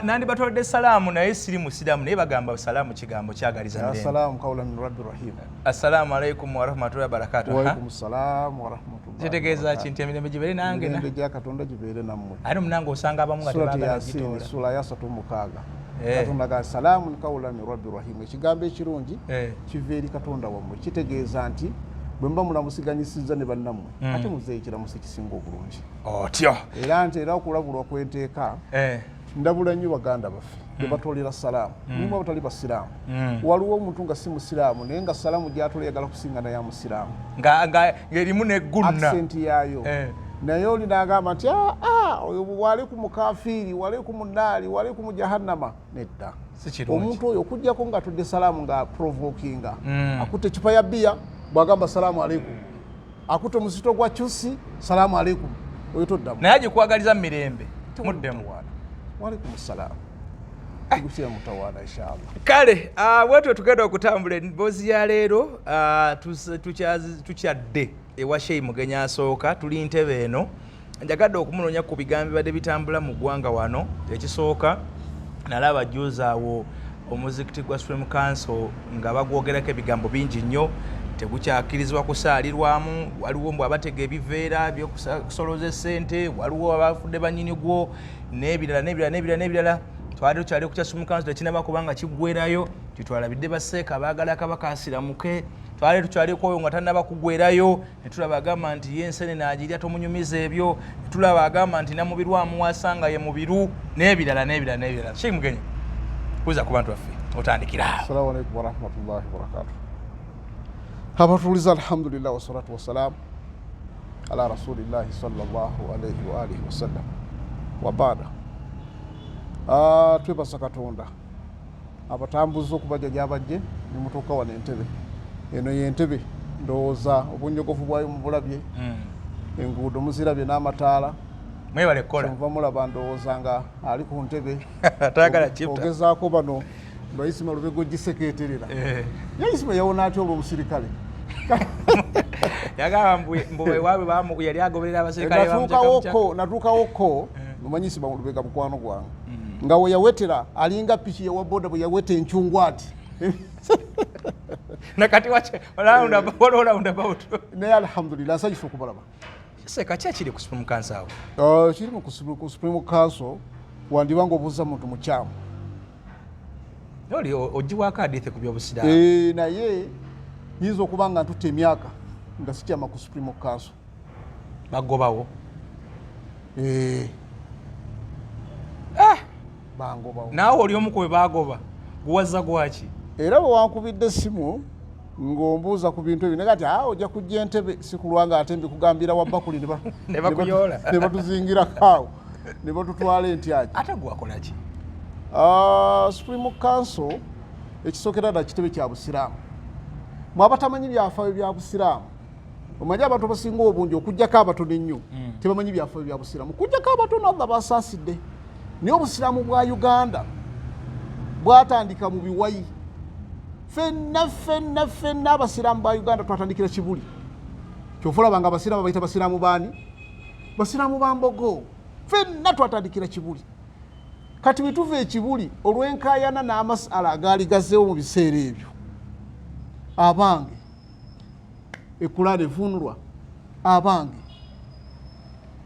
Nandi batwalidde salaamu naye siri musiramu naye bagamba salaamu kigambo kyagaliza mirembe. Assalamu qawlan min rabbir rahim. Assalamu alaykum wa rahmatullahi wa barakatuh. Wa alaykum assalam wa rahmatullahi. Kitegeeza kintu emirembe gibeere nange na. Emirembe gya Katonda gibeere nammwe. Ate munange osanga abamu nga tebagala gitoola. Sura ya 36. Katonda ga salaamu qawlan min rabbir rahim. Ekigambo ekirungi kiva eri Katonda wammwe. Kitegeeza nti bwe mba mulamusiganyisiza ne bannammwe ate muzeeyo ekiramuso ekisinga obulungi. Otyo. Era nti era okulabulwa kwenteeka ndabula nnyo baganda baffe bwe batwalira salaamu mulimu abatali basiraamu waliwo omuntu nga si musiraamu naye nga salaamu gy'atwala yagala kusinga naye musiraamu nga erimu negguna accent yaayo naye oli n'agamba nti waalaikum kafiiri waalaikum nnaari waalaikum jahannama nedda omuntu oyo okuggyako nga tudde salaamu nga provokinga akutte ekipa ya bbiya bw'agamba salaamu aleikum akutte omuzito gwa kyusi salaamu aleikum oyo toddamu naye agikwagaliza mu mirembe muddemu. Waalaikum salaam. Tugusiya mutawana inshallah. Kale wetwe tugenda okutambula emboozi ya leero tukyadde ewa Sheikh Mugenyi asooka tuli ntebe eno njagadde okumunoonya ku bigambo bibadde bitambula mu ggwanga wano. Ekisooka nalaba juuza awo omuzikiti gwa Supreme Council nga bagwogerako ebigambo bingi nnyo tegukyakirizibwa kusaalirwamu. Waliwo mbw abatega ebiveera byokusoloza essente, waliwo abafudde bannyini gwo n'ebirala. Twali tukyali ku kya Supreme Council tekinaba kubanga kiggwerayo titwalabidde baseeka baagala kabaka asiramuke. Twali tukyaliko oyo nga tannaba kuggwerayo ne tulaba agamba nti ye ensene naagirya tomunyumiza ebyo, ne tulaba agamba nti namubirwamu wasanga ye mubiru n'ebirala. Sheikh Mugenyi kuza ku bantu baffe otandikira. Assalamu alaykum wa rahmatullahi wa barakatuh. Abatuliza alhamdulillah wa salatu wa salam ala rasulillahi sallallahu alayhi wa alihi wa sallam wa baada. Twebasa Katonda abatambuza okubaja gyabajje ne mutuuka wano entebe eno y'entebe ndowooza obunyogovu bwayo mubulabye enguudo muzirabye n'amataala mwebale kukola nva mulaba ndowooza nga ali ku ntebe ogezaako bano Bayisima Lubego gisekeeterera Yayisima yawona atya olw'obusirikale yagamba mbuwe waabe bamu yali agoberera abasirikale natuukawoko mumanyisiba mu Lubega mukwano gwange nga we yawetera alinga piki yawa boda bwe yaweta enkyungwati nakati wache round about naye alhamdulillah nsanyufu okubalaba. Seka ki ekiri ku Supreme Council awo? Kiri ku Supreme Council wandibanga obuuza muntu mukyamu oli ogiwaako hadithi ku byobusiraamu naye yinza okuba nga ntutta emyaka nga sikyama ku Supreme Council bagobawo bangobawo naawe oli omu ku be bagoba guwazza gwaki era bwe wankubidde essimu ng'ombuuza ku bintu ebyo negati ojja kujja entebe si kulwanga ate mbikugambira wabbakuli ne bakuyoola ne batuzingirako awo ne batutwala entyaji. ate gwakola ki? Supreme Council ekisookera ddala kitebe kya busiraamu. Mwe abatamanyi byafaayo bya busiraamu omanyi abantu basinga obungi okuggyako abatono ennyo tebamanyi byafaayo bya busiraamu. Okuggyako abatono Allah basaasidde naye obusiraamu bwa Uganda bwatandika mu biwayi. Ffenna abasiraamu ba Uganda twatandikira Kibuli. Kyova olabanga abasiraamu bayita basiraamu baani? Basiraamu ba Mbogo. Ffenna twatandikira Kibuli. Kati bituva ekibuli olw'enkaayana n'amasala agaali gazzeewo mu biseera ebyo abange ekkulaana evunulwa abange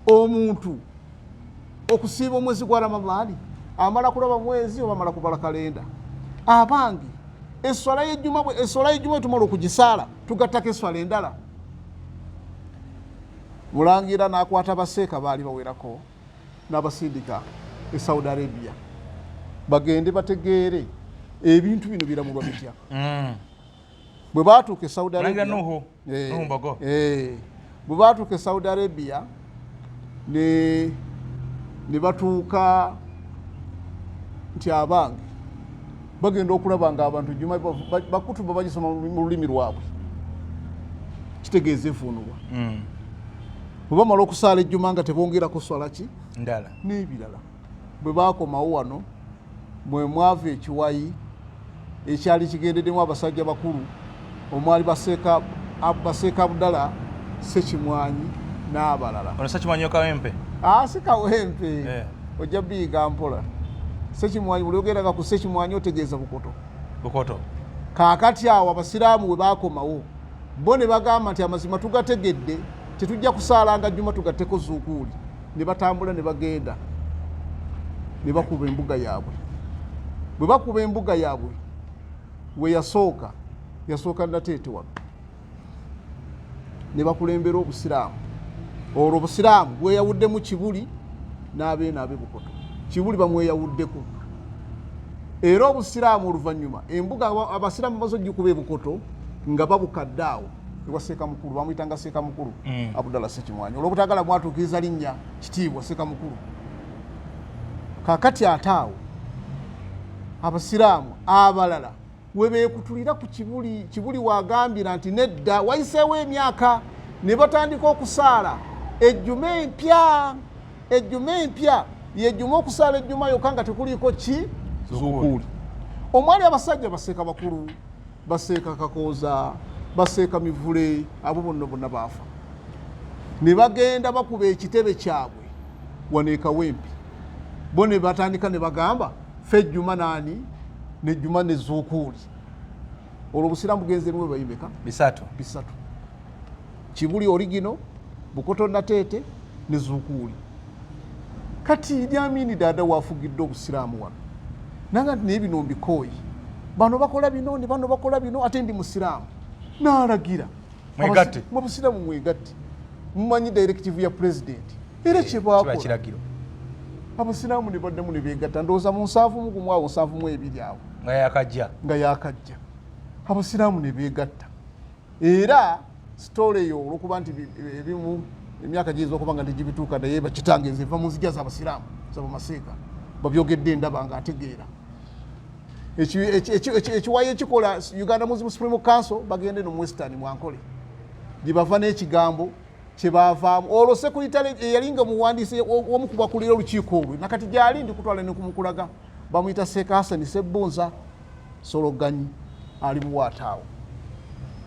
omuntu okusiiba omwezi gwa Ramadaani amala kulaba mwezi oba amala kubala kalenda abange esswala y'ejjuma tumala okugisaala tugattako esswala endala. Mulangira n'akwata baseeka baali bawerako n'abasindika Saudi Arabia bagende bategeere ebintu bino biramulwa bitya. Bwe baatuuka Saudi Arabia bwe baatuuka Saudi Arabia ne batuuka nti abange bagenda okulaba nga abantu juma bakutuba bagisoma mu lulimi lwabwe kitegeeza enfunulwa. Bwe bamala okusaala ejjuma nga tebongerako swala ki ndala n'ebirala. Bwe baakomawo wano mwe mwava ekiwayi ekyali kigendeddemu abasajja bakulu omwali baseeka Abdala Ssekimwanyi n'abalala. Ono Ssekimwanyi Kawempe? Si Kawempe ojja biyiga mpola. Ssekimwanyi olyogeranga ku Ssekimwanyi otegeeza Bukoto. Kaakati awo abasiraamu we baakomawo bo ne bagamba nti amazima tugategedde tetujja kusaalanga jjuma tugatteko zuukuuli. Ne batambula ne bagenda ne bakuba embuga yaabwe. Bwe bakuba embuga yaabwe we yasooka Nateete wano ne bakulembera obusiraamu. Olwo obusiraamu bweyawuddemu Kibuli n'abeena ab'e Bukoto. Kibuli bamweyawuddeko. Era obusiraamu oluvannyuma embuga abasiraamu bazojjukuba e Bukoto nga babukadde awo ewa Ssekamukulu, bamuyitanga Ssekamukulu Abdallah Ssekimwanyi. Olw'obutagala mwatuukiriza linnya kitiibwa Ssekamukulu. Kaakati ate awo abasiraamu abalala we beekutulira ku Kibuli wagambira nti nedda wayiseewo emyaka ne batandika okusaala ejjuma empya yejjuma okusaala ejjuma yokka nga tekuliiko zuukuuli. Omwali abasajja baseeka bakulu, baseeka Kakooza, baseeka Mivule, abo bonna baafa. Ne bagenda bakuba ekitebe kyabwe wano e Kawempe. Bo ne batandika ne bagamba ffe ejjuma naani n'ejjuma ne zuukuuli. Olwo obusiraamu bugenze niwe bayimeka bisatu. Kibuli origino, Bukoto Nateete ne zuukuuli. Kati Idi Amin Dada waafugidde obusiraamu wano nanga nti naye bino mbikooyi, bano bakola bino ne bano bakola bino, ate ndi musiraamu. N'alagira mwegatte mu busiraamu mwegatte, mumanyi directive ya president era kye baakola. Abasiraamu ne baddamu ne beegatta, ndowooza mu 7 awo 7 awo nga yakajja abasiraamu ne beegatta. Era sitole eyo olwokuba nti ebimu emyaka giyinza okuba nga tegibituuka naye bakitange nze nva mu nzija z'abasiraamu z'abamaseeka babyogedde ndaba nga ategeera. Ekiwayi ekikola Uganda Muslim Supreme Council bagende no Western Mwankole gye bava n'ekigambo kye baavaamu. Olwo sekuritale eyalinga muwandiisi omu ku bakulira olukiiko olwo nakati gyali ndi kutwala ne kumukulaga bamuyita Seeka Hassan Sebbunza Sologanyi ali Buwaataawo.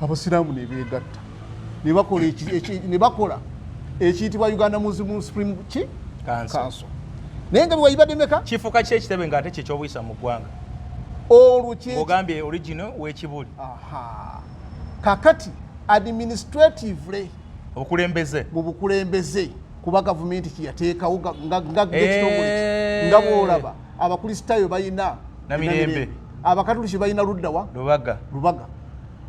Abasiraamu ne beegatta ne bakola ekiyitibwa Uganda Muslim Supreme Council. Naye nga bweyibadde meka kifuka ki ekitebe ng'ate kye ky'obuyisa mu ggwanga olwo ogambye original w'Ekibuli. Kakati administratively obukulembeze mu bukulembeze kuba gavumenti kiyateekawo ng'ekitongole nga bw'olaba abakristaayo balina Namirembe, abakatuliki balina luddawa Lubaga.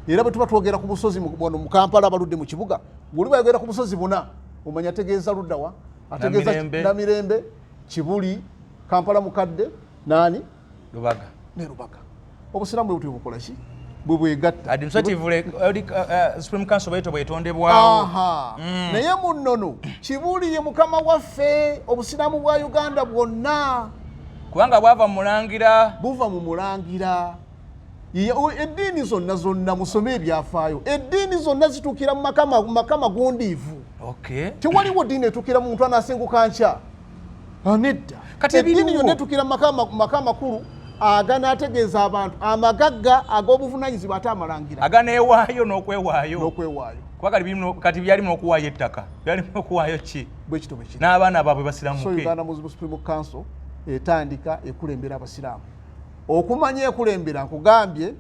Era bwe tuba twogera ku busozi wano mu Kampala abaludde mu kibuga, bw'oli bayogera ku busozi buna omanya ategeeza luddawa, ategeeza Namirembe, Kibuli, Kampala mukadde naani Lubaga. Obusiraamu bwe butyo bukola ki? Bwe bwegatta. Administratively Supreme Council bwetyo bwetondebwawo. Naye mu nnono Kibuli ye mukama waffe, obusiraamu bwa Uganda bwonna kubanga bwava mu mulangira, buva mu mulangira. Eddiini zonna musome ebyafaayo, eddiini zonna zituukira mu maka magundiivu. Tewaliwo ddiini etuukira mu muntu anaasenguka nkya. Nedda. Eddiini yonna etuukira mu maka makulu aganaategeeza abantu amagagga ag'obuvunaanyizibwa ate amalangira aganeewaayo n'okwewaayo. Kati byalimu n'okuwaayo ettaka, byalimu n'okuwaayo ki bwekito bwekiri n'abaana baabwe basiramuke. So Uganda Muslim Supreme Council etandika ekulembera abasiraamu. Okumanya ekulembera nkugambye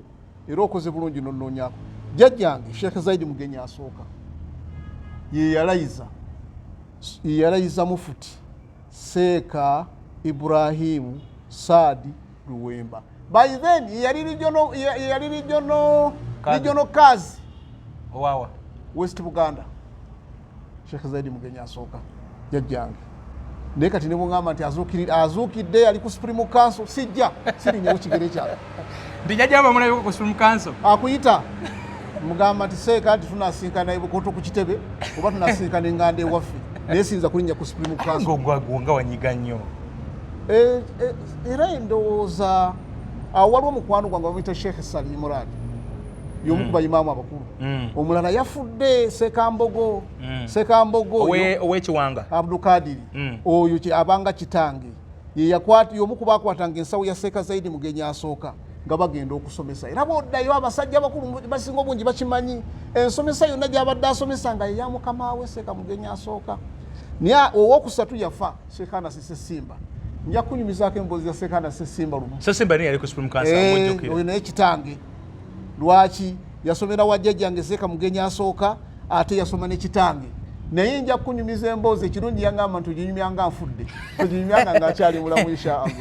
era okoze bulungi n'onnoonyako. Jjajjange Sheikh Zaidi Mugenyi asooka ye yalayiza Mufuti Seeka Ibrahimu Saadi Luwemba. By then yali regional kazi owawa West Buganda. Sheikh Zaidi Mugenyi asooka jjajjange. Naye kati ne bw'ŋŋamba nti azuukidde ali ku Supreme Council sirinyewo kigere kyabwe. Ndi jjajja bamulabye ku Supreme Council. Akuyita mugamba nti Seeka nti tunaasinkana Bukoto ku kitebe oba tunaasinkana eŋŋanda ewaffe. Naye siyinza kulinnya ku Supreme Council. Nga wanyiga nnyo. Era endowooza awo waliwo mukwano gwange bamuyita Sheikh Salim Murad y'omu ku bayimaamu abakulu. Omulala yafudde Sekambogo ow'Ekiwanga Abdulkadiri oyo abanga kitange y'omu ku baakwatanga ensawo ya Seeka Zaidi Mugenyi asooka nga bagenda okusomesa. Era bw'oddayo abasajja abakulu basinga obungi bakimanyi ensomesa yonna gy'abadde asomesa nga yeya mukama we Seeka Mugenyi asooka. Naye owookusatu yafa Sheikh Anas Sessimba nja kunyumizaako emboozi za Sekanda Ssesimba lumu. Ssesimba niye yali ku Supreme Council amujjukira. Oyo naye kitange. Lwaki yasomera wa jjajjange Seeka Mugenyi asooka ate yasoma ne kitange. Naye nja kunyumiza emboozi ekirungi yangamba nti oginyumyanga nfudde. Oginyumyanga ng'akyali mulamu inshallah.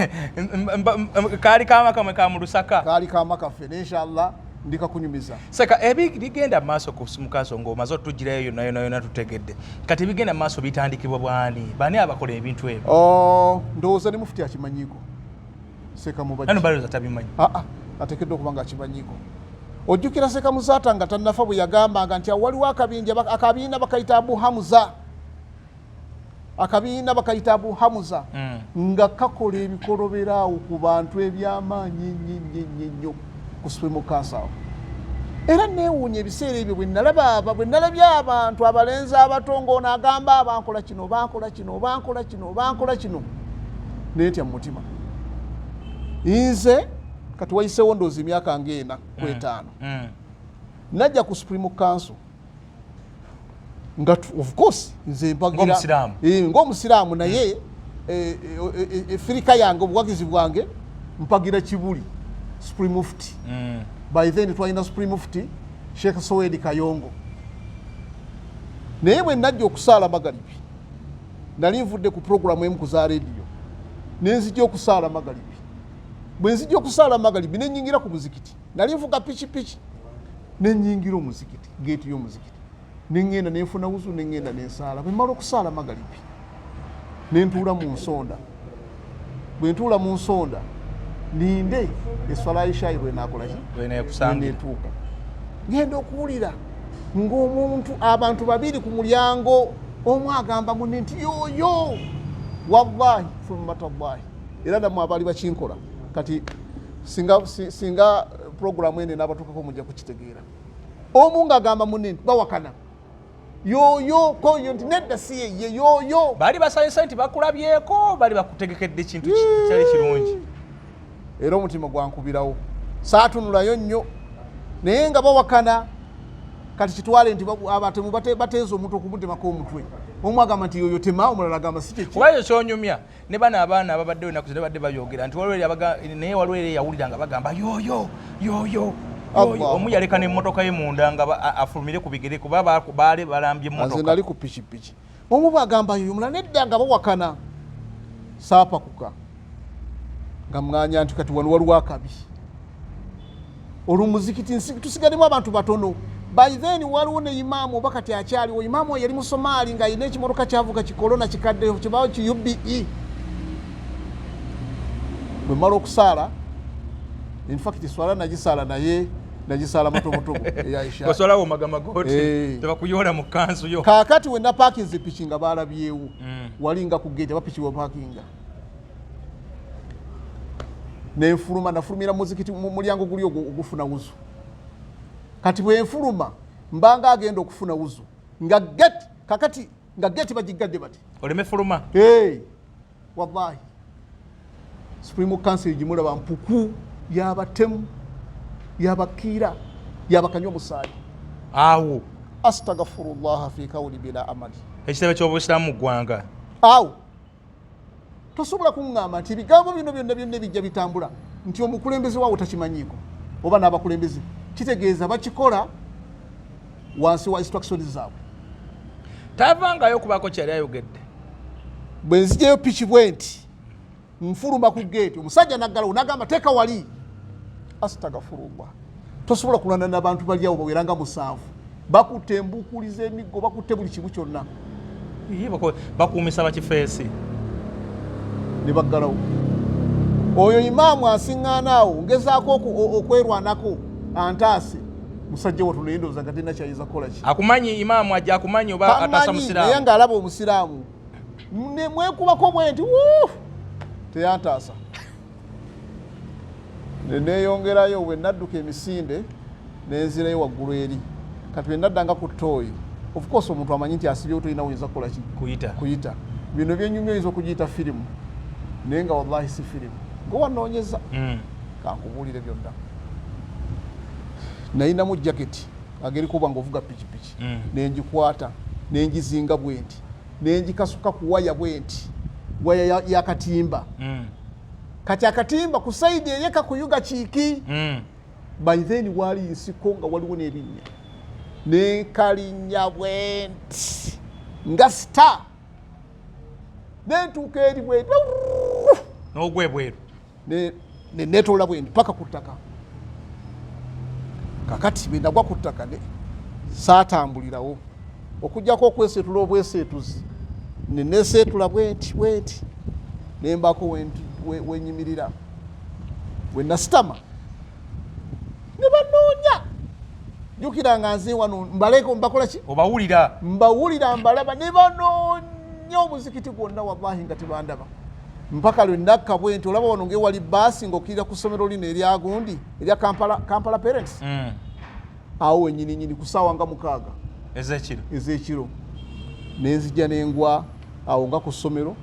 Kaali kaama kamwe ka mu Lusaka. Kaali kaama kaffe n'inshallah ndika kunyumiza. Seka ebigenda maaso ku Supreme Council ng'omaze otugirayo yonna tutegedde. Kati bigenda maaso bitandikibwa bwani? Bani abakola ebintu ebyo? Ndowooza ne mufuti akimanyiiko. Seeka Mubajje. Ano balowooza tabimanyi? Ateekeddwa okuba nga akimanyiiko. Ojjukira Seeka Muzaata nga tannafa bwe yagambanga nti waliwo akabiina bakayita Abu Hamza. Akabiina bakayita Abu Hamza nga kakola ebikolobera awo ku bantu eby'amaanyi nnyo ku Supreme Council. Era neewuunya ebiseera ebyo bwe nalabye abantu abalenzi abato ng'ono agamba abankola kino bankola kino bankola kino bankola kino neetya mu mutima. Nze kati wayiseewo ndowooza emyaka ng'ena ku etaano najja ku Supreme Council nga of course nze mpagira ng'omusiraamu naye efirika yange obuwagizi bwange mpagira Kibuli Supreme Mufti. By then twalina Supreme Mufti Sheikh Sowedi Kayongo. Naye bwe najja okusaala Magalibi nali nvudde ku programu emu ku za radio nenzijja okusaala Magalibi. Bwe nzijja okusaala Magalibi ne nnyingira ku muzikiti nali nvuga piki ne nnyingira omuzikiti geeti y'omuzikiti ne ngenda ne nfuna wuzu ne ngenda ne nsaala. Bwe mmala okusaala Magalibi ne ntuula mu nsonda. Bwe ntuula mu nsonda ninde eswala y'ishaayi lwenaakola ki neneetuuka ngenda okuwulira ng'omuntu abantu babiri ku mulyango omu agamba munne nti yoyo wallahi thumma tallahi. Era nammwe abaali bakinkola kati singa programu ene n'abatuukako mujja kukitegeera. Omu ng'agamba munne nti bawakana yoyo koyo nti nedda si ye yoyo. Baali basanyusa nti bakulabyeko bali bakutegekedde kintu kyali kirungi. Era omutima gwankubirawo saatunulayo nnyo naye nga bawakana kati kitwale nti abatemu bateeza omuntu okumutemako omutwe. Omu agamba nti yoyo tema, omulala agamba si kyeki. Kubayo kyonyumya ne bano abaana ababaddewo ennaku zino badde bayogera nti naye waliwo era yawulira nga bagamba yoyo. Omu yaleka n'emmotoka ye munda nga afulumire ku bigere kuba baali balambye emmotoka. Nze nali ku pikipiki. Omu bagamba yoyo, omulala nedda nga bawakana. Saapakuka nga mnganya nti kati wano waliwo akabi. Olumuzikiti tusigademu abantu batono. By then waliwo ne imaamu oba kati akyaliwo. Imaamu yali mu Somaali nga alina ekimotoka kyavuga kikolona kikadde kibaawo ki UBE. Bwe mmala okusaala, in fact swala nagisaala naye nagisaala matomotomo eyaisha. Basalawo magama goti tebakuyola mu kanzu yo. Kaakati we na parking piki nga balabyewo. Walinga ku gate abapiki wa parkinga. Nenfuluma nafulumira muzikiti mu mulyango guli ogufuna wuzu. Kati bwe nfuluma mbanga agenda okufuna wuzu nga gate kakati nga gate bagigadde bati oleme fuluma wallahi Supreme Council jimula bampuku yabatemu yabakira yabakanywa musali awo astaghfirullah fi qawli bila amali ekitebe ky'obusilamu gwanga awo tosobola kungamba nti bigambo bino byonna bijja bitambula nti omukulembeze waawo takimanyiiko oba n'abakulembeze kitegeeza bakikola wansi wa instructions zaabwe. Tavangayo kubako kyali ayogedde. Bwe nzijeyo piki bwenti nfuluma ku gate omusajja naggalawo n'agamba teeka wali. Astaghfirullah. Tosobola kulanda n'abantu bali awo baweranga musanvu. Bakutte embukuliza emiggo bakutte buli kimu kyonna. Bakuumisa bakifeesi. Ne baggalawo. Oyo imaamu asiŋŋaanaawo ngezaako okwerwanako antaase musajja wo tunendoza nga tena kyayiza kola ki. Akumanyi imaamu ajja akumanyi oba atasa musiraamu. Naye ng'alaba omusiraamu. Ne mwekubako bwenti teyantaasa. Ne neeyongerayo bwe nadduka emisinde nenzirayo waggulu eri. Kati bwe naddanga ku ttooyi. Of course omuntu amanyi nti asibyewo tolina oyinza kukola ki. Kuyita. Bino byennyumya oyinza okugiyita firimu. Naye nga wallahi si firimu. Gwe wanoonyeza. Kankubuulire byonna. Nayinamu jaketi ageri kuba ng'ovuga pikipiki. Nengikwata nengizinga bwenti. Nengikasuka ku waya bwenti. waya yakatimba kati akatimba ku side yeka kuyuga chiki by then wali nsiko nga waliwo n'erinnya ne kalinya bwenti nga star nentuuka eri bwenti n'ogwe bweru ne netola bwenti paka ku ttaka kakati bwe nagwa ku ttaka ne saatambulirawo okujjako okweseetula obweseetuzi ne neseetula bwenti nembako wenyimirira we nasitama ne banoonya jjukira nga nze wano mbaleko mbakola ki mbawulira mbalaba ne banoonya omuzikiti gwonna wallahi nga tebandaba mpaka lwe nakka bwenti olaba wano ngewali baasi ng'okkirira ku ssomero lino eryagundi erya Kampala Parents awo wenyininyini ku ssaawa nga 6 ez'ekiro nenzija nengwa awo nga ku ssomero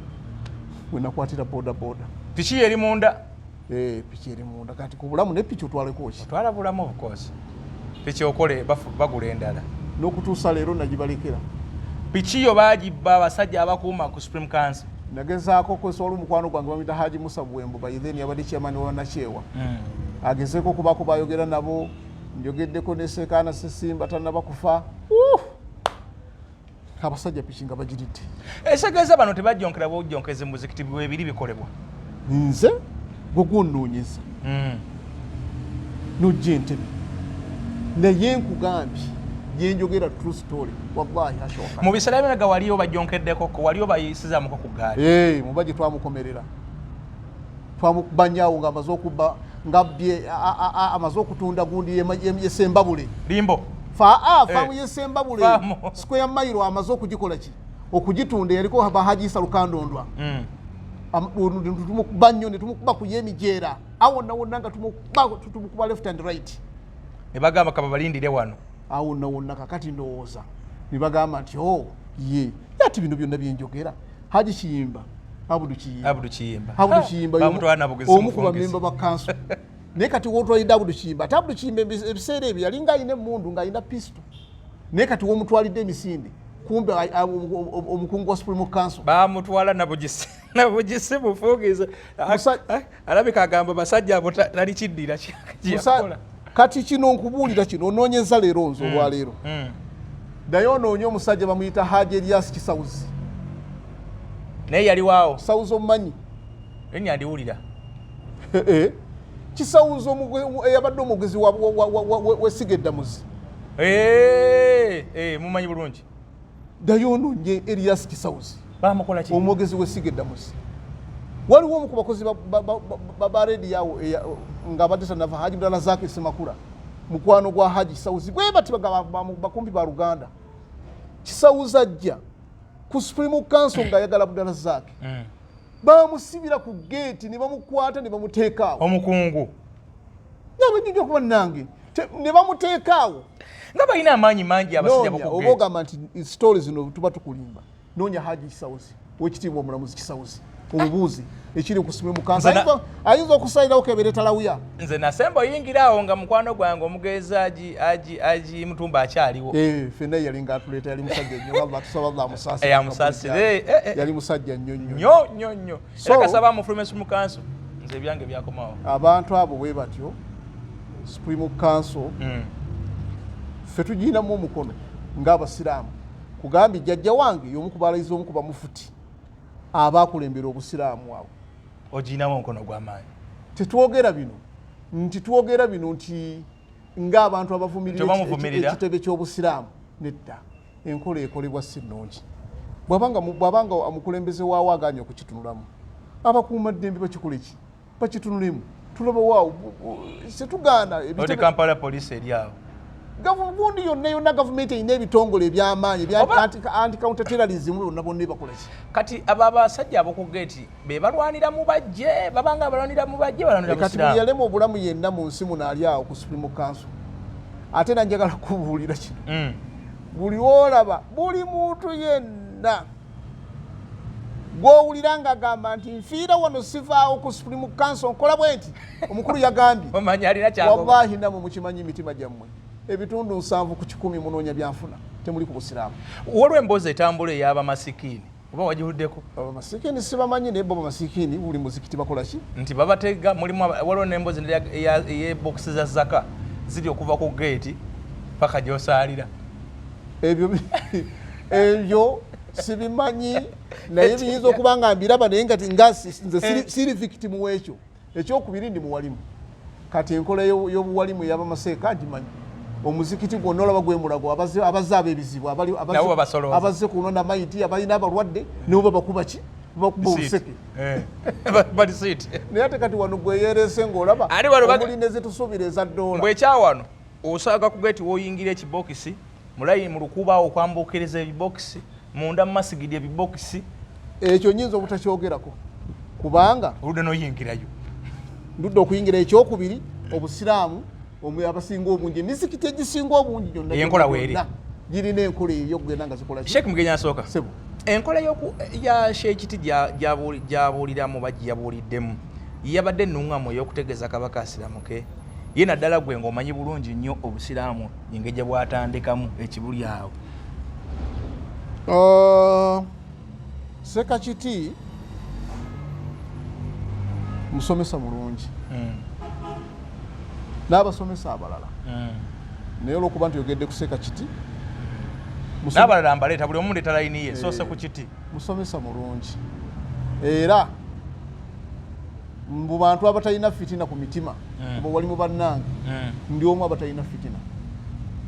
we nakwatira bodaboda piki eri munda piki eri munda kati ku bulamu ne piki otwaleko ki otwala bulamu of course piki okole bagula endala n'okutuusa leero nagibalekera piki yo baagibba abasajja abakuuma ku Supreme Council nagezaako okwesobola omukwano gwange bamuyita Haji Musa Bwembo bayitheni yabadde chairman wa Nakyewa agezeeko okubaako bayogera nabo njogeddeko ne Sekaana Sesimba tannaba kufa abasajja piki nga bagiridde esegeeza bano tebajjonkera bwojjonkeze mu muzikiti bwebiri bikolebwa nze gwe gwonnoonyeza nojja entebe naye nkugambye yenjogera true story wallahi ashoka mu biseera binaga waliyo bajjonkeddeko waliyo bayisizaamuko ku gaali mubaji twamukomerera twamukubanyawo nga amaze okubba ngabbye amaze okutunda gundi yesembabule limbo faamu yesembabule square mile amaze okugikola ki okugitunda yaliko bahajisa lukandondwa tumukuba nnyo ne tumukuba ku yemijeera awo nawonna nga tumukuba left and right ne bagamba kaba balindire wano awo nawonna kakati ndowooza ne bagamba nti ye ati bino byonna byenjogera Haji Kiyimba Abudu Kiyimba omu ku bamemba ba kanso naye kati wotwalidde Abudu Kiyimba ate Abudu Kiyimba ebiseera ebyo yalinga alina emmundu ng'alina pisto naye kati womutwalidde emisinde kumbe omukungu wa Supreme Council bamutwala nabugisi bufuugiza alabika agamba basajja abo tali kiddira kyakola kati kino nkubuulira kino onoonyeza leero nze olwaleero naye onoonya omusajja bamuyita Haji Elias Kisawuzi naye yali waawo Kisawuzi omumanyi enya ndiwulira Kisawuzi eyabadde omugezi w'essiga eddamuzi mumanyi bulungi naye onoonye Elias Kisawuzi bamukola ki omwogezi w'essiga eddamuzi waliwo omu ku bakozi ba redio yawo ng'abadde tanava Haji Abdallah Zakir Semakula mukwano gwa Haji Kisawuzi bwe bati bakumpi ba Luganda Kisawuzi ajja ku Supreme Council ng'ayagala Abdallah Zakir bamusibira ku gate ne bamukwata ne bamuteekaawo omukungu nabanyinja okuba nange ne bamuteekaawo nga balina amaanyi mangi abasajja oba ogamba nti stories zino tuba tukulimba noonya Haji Kisawuzi wekitiibwa omulamuzi Kisawuzi omubuuzi ekiri ku Supreme Council ayinza okusalirawo keberetalawuya nze nasemba oyingira awo nga mukwano gwange omugezi aji Mutumba akyaliwo fenna yalinga atuleeta yali musajja nnyo batusaba amusaasire yali musajja nnyo era kasaba mufulume Supreme Council nze ebyange byakomawo abantu abo bwe batyo Supreme Council ffe tugiyinamu omukono ng'abasiraamu kugambye jjajja wange y'omu ku baalayizi omu ku bamufuti abakulembera obusiraamu awo oginamu omukono gw'amaanyi tetwogera bino nti ng'abantu abavumirira ekitebe ky'obusiraamu nedda enkola ekolebwa si nnungi bw'abanga omukulembeze waawo agaanye okukitunulamu abakuumaddembe bakikola ki bakitunulemu tulaba waawo setugaana Kampala police eri awo gundi yonna gavumenti erina ebitongole eby'amaanyi anti-counter terrorism bonna bonna bakola ki kati abo abasajja ab'oku geeti be balwanira mu bajje babanga balwanira mu bajje balwanira kati buli yalema obulamu yenna mu nsi muno ali awo ku Supreme Council ate nanjagala kubuulira kino buli olaba buli muntu yenna gw'owulira ng'agamba nti nfiira wano sivaawo ku Supreme Council nkola bwe nti omukulu yagambye wallahi namwe mukimanyi emitima gyammwe ebitundu 7 ku 100 munoonya byanfuna temuli ku busiraamu waliwo emboozi etambula ey'abamasikini oba wagihuddeko? Baba Masikini sibamanyi naye Baba Masikini buli muzikiti bakola ki nti babatega mulimu waliwo n'emboozi ey'ebokisi za zaka ziri okuva ku geeti paka gy'osaalira. Ebyo sibimanyi naye biyinza okuba nga mbiraba naye nga nze siri victim w'ekyo. Ekyokubiri ndi muwalimu kati enkola y'obuwalimu ey'Abamaseeka ngimanyi. Omuzikiti gwonna olaba gwemulago abazze ab'ebizibu abazze kunona mayiti abalina abalwadde nibo babakuba ki bakuba obuseke naye ate kati wano gweyeerese ng'olaba omulinde zetusuubira eza ddoola bwekyawano osaaga kugeeti w'oyingira ekibokisi mulayi mu lukuba okwambuukiriza ebibokisi munda mu masigidi ebibokisi ekyo nyinza obutakyogerako kubanga oludde n'oyingirayo ndudde okuyingira. Ekyokubiri obusiraamu abasinga obungi emizikiti egisinga obungi gyonna enkola weeri girina enkola eyo okugenda nga zikola Sheikh Mugenyi asooka enkola ya Sheekiti gyabuuliramu bagiyabuuliddemu yabadde ennuŋŋamu ey'okutegeeza kabaka asiramuke ye naddala gwe ng'omanyi bulungi nnyo obusiraamu engeri gye bwatandikamu ekibuli awo. Sekakiti musomesa mulungi n'abasomesa abalala naye olwokuba nti yogedde ku Sekakiti n'abalala mbaleeta buli omu ndeeta layini ye soose ku kiti musomesa mulungi era mu bantu abatalina fitina ku mitima kuba wali mu bannange ndi omu abatalina fitina